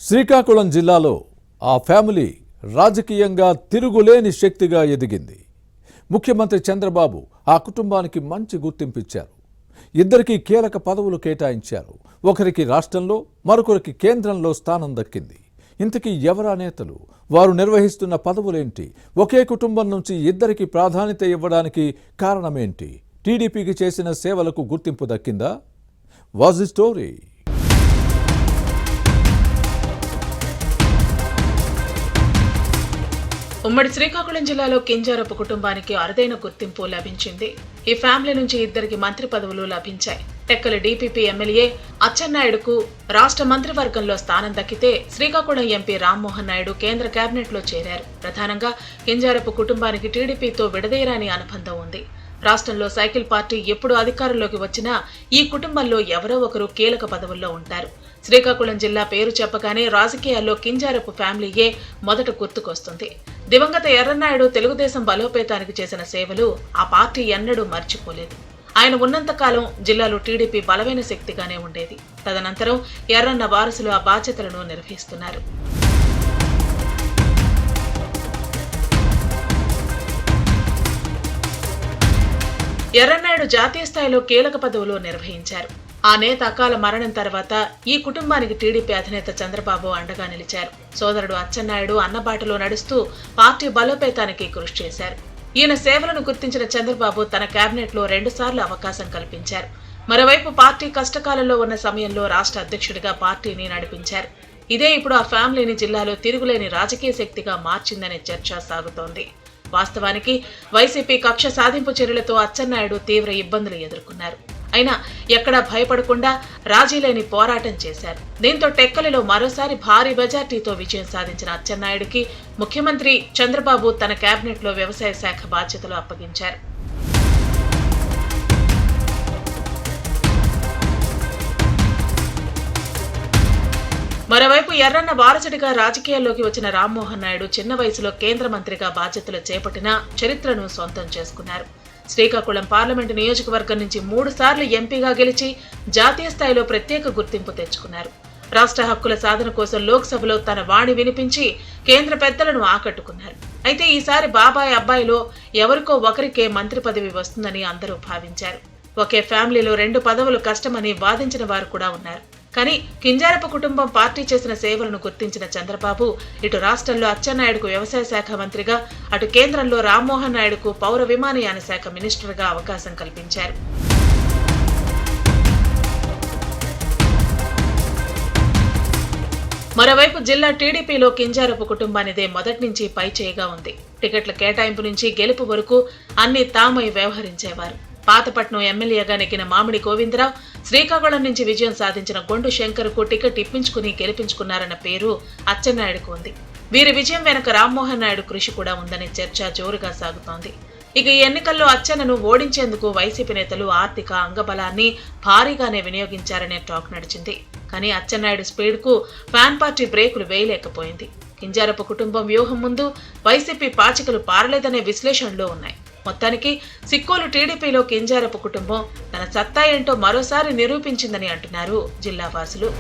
శ్రీకాకుళం జిల్లాలో ఆ ఫ్యామిలీ రాజకీయంగా తిరుగులేని శక్తిగా ఎదిగింది. ముఖ్యమంత్రి చంద్రబాబు ఆ కుటుంబానికి మంచి గుర్తింపు ఇచ్చారు. ఇద్దరికి కీలక పదవులు కేటాయించారు. ఒకరికి రాష్ట్రంలో, మరొకరికి కేంద్రంలో స్థానం దక్కింది. ఇంతకీ ఎవరా నేతలు? వారు నిర్వహిస్తున్న పదవులేంటి? ఒకే కుటుంబం నుంచి ఇద్దరికి ప్రాధాన్యత ఇవ్వడానికి కారణమేంటి? టీడీపీకి చేసిన సేవలకు గుర్తింపు దక్కిందా? Was the story? ఉమ్మడి శ్రీకాకుళం జిల్లాలో కింజారపు కుటుంబానికి అరుదైన గుర్తింపు లభించింది. ఈ ఫ్యామిలీ నుంచి ఇద్దరికి మంత్రి పదవులు లభించాయి. టెక్కల డీపీపీ ఎమ్మెల్యే అచ్చెన్నాయుడుకు రాష్ట్ర మంత్రివర్గంలో స్థానం దక్కితే, శ్రీకాకుళం ఎంపీ రామ్మోహన్ నాయుడు కేంద్ర కేబినెట్లో చేరారు. ప్రధానంగా కింజారపు కుటుంబానికి టీడీపీతో విడదీయరాని అనుబంధం ఉంది. రాష్ట్రంలో సైకిల్ పార్టీ ఎప్పుడు అధికారంలోకి వచ్చినా ఈ కుటుంబంలో ఎవరో ఒకరు కీలక పదవుల్లో ఉంటారు. శ్రీకాకుళం జిల్లా పేరు చెప్పగానే రాజకీయాల్లో కింజారపు ఫ్యామిలీయే మొదట గుర్తుకొస్తుంది. దివంగత ఎర్రన్నాయుడు తెలుగుదేశం బలోపేతానికి చేసిన సేవలు ఆ పార్టీ ఎన్నడూ మర్చిపోలేదు. ఆయన ఉన్నంతకాలం జిల్లాలో టీడీపీ బలమైన శక్తిగానే ఉండేది. తదనంతరం ఎర్రన్న వారసులు ఆ బాధ్యతలను నిర్వహిస్తున్నారు. ఎర్రన్నాయుడు జాతీయ స్థాయిలో కీలక పదవులు నిర్వహించారు. ఆ నేత అకాల మరణం తర్వాత ఈ కుటుంబానికి టీడీపీ అధినేత చంద్రబాబు అండగా నిలిచారు. సోదరుడు అచ్చెన్నాయుడు అన్నబాటలో నడుస్తూ పార్టీ బలోపేతానికి కృషి చేశారు. ఈయన సేవలను గుర్తించిన చంద్రబాబు తన కేబినెట్లో 2 సార్లు అవకాశం కల్పించారు. మరోవైపు పార్టీ కష్టకాలంలో ఉన్న సమయంలో రాష్ట్ర అధ్యక్షుడిగా పార్టీని నడిపించారు. ఇదే ఇప్పుడు ఆ ఫ్యామిలీని జిల్లాలో తిరుగులేని రాజకీయ శక్తిగా మార్చిందనే చర్చ సాగుతోంది. వాస్తవానికి వైసీపీ కక్ష సాధింపు చర్యలతో అచ్చెన్నాయుడు తీవ్ర ఇబ్బందులు ఎదుర్కొన్నారు. అయినా ఎక్కడా భయపడకుండా రాజీలేని పోరాటం చేశారు. దీంతో టెక్కలిలో మరోసారి భారీ మెజార్టీతో విజయం సాధించిన అచ్చెన్నాయుడికి ముఖ్యమంత్రి చంద్రబాబు తన కేబినెట్లో వ్యవసాయ శాఖ బాధ్యతలు అప్పగించారు. మరోవైపు ఎర్రన్న వారసుడిగా రాజకీయాల్లోకి వచ్చిన రామ్మోహన్ నాయుడు చిన్న వయసులో కేంద్ర మంత్రిగా బాధ్యతలు చేపట్టిన చరిత్రను సొంతం చేసుకున్నారు. శ్రీకాకుళం పార్లమెంటు నియోజకవర్గం నుంచి 3 సార్లు ఎంపీగా గెలిచి జాతీయ స్థాయిలో ప్రత్యేక గుర్తింపు తెచ్చుకున్నారు. రాష్ట్ర హక్కుల సాధన కోసం లోక్సభలో తన వాణి వినిపించి కేంద్ర పెద్దలను ఆకట్టుకున్నారు. అయితే ఈసారి బాబాయ్ అబ్బాయిలో ఎవరికో ఒకరికే మంత్రి పదవి వస్తుందని అందరూ భావించారు. ఒకే ఫ్యామిలీలో 2 పదవులు కష్టమని వాదించిన వారు కూడా ఉన్నారు. కానీ కింజారపు కుటుంబం పార్టీ చేసిన సేవలను గుర్తించిన చంద్రబాబు ఇటు రాష్ట్రంలో అచ్చెన్నాయుడుకు వ్యవసాయ శాఖ మంత్రిగా, అటు కేంద్రంలో రామ్మోహన్ నాయుడుకు పౌర విమానయాన శాఖ మినిస్టర్గా అవకాశం కల్పించారు. మరోవైపు జిల్లా టీడీపీలో కింజారపు కుటుంబానిదే మొదటి నుంచి పైచేయిగా ఉంది. టికెట్ల కేటాయింపు నుంచి గెలుపు వరకు అన్ని తామై వ్యవహరించేవారు. పాతపట్నం ఎమ్మెల్యేగా నెగ్గిన మామిడి గోవిందరావు, శ్రీకాకుళం నుంచి విజయం సాధించిన గొండు శంకర్కు టికెట్ ఇప్పించుకుని గెలిపించుకున్నారన్న పేరు అచ్చెన్నాయుడుకు ఉంది. వీరి విజయం వెనుక రామ్మోహన్ నాయుడు కృషి కూడా ఉందనే చర్చ జోరుగా సాగుతోంది. ఇక ఈ ఎన్నికల్లో అచ్చెన్నను ఓడించేందుకు వైసీపీ నేతలు ఆర్థిక అంగబలాన్ని భారీగానే వినియోగించారనే టాక్ నడిచింది. కానీ అచ్చెన్నాయుడు స్పీడ్కు ఫ్యాన్ పార్టీ బ్రేకులు వేయలేకపోయింది. కింజారపు కుటుంబం వ్యూహం ముందు వైసీపీ పాచికలు పారలేదనే విశ్లేషణలు ఉన్నాయి. మొత్తానికి సిక్కోలు టీడీపీలో కింజారపు కుటుంబం తన సత్తా ఏంటో మరోసారి నిరూపించిందని అంటున్నారు జిల్లా వాసులు.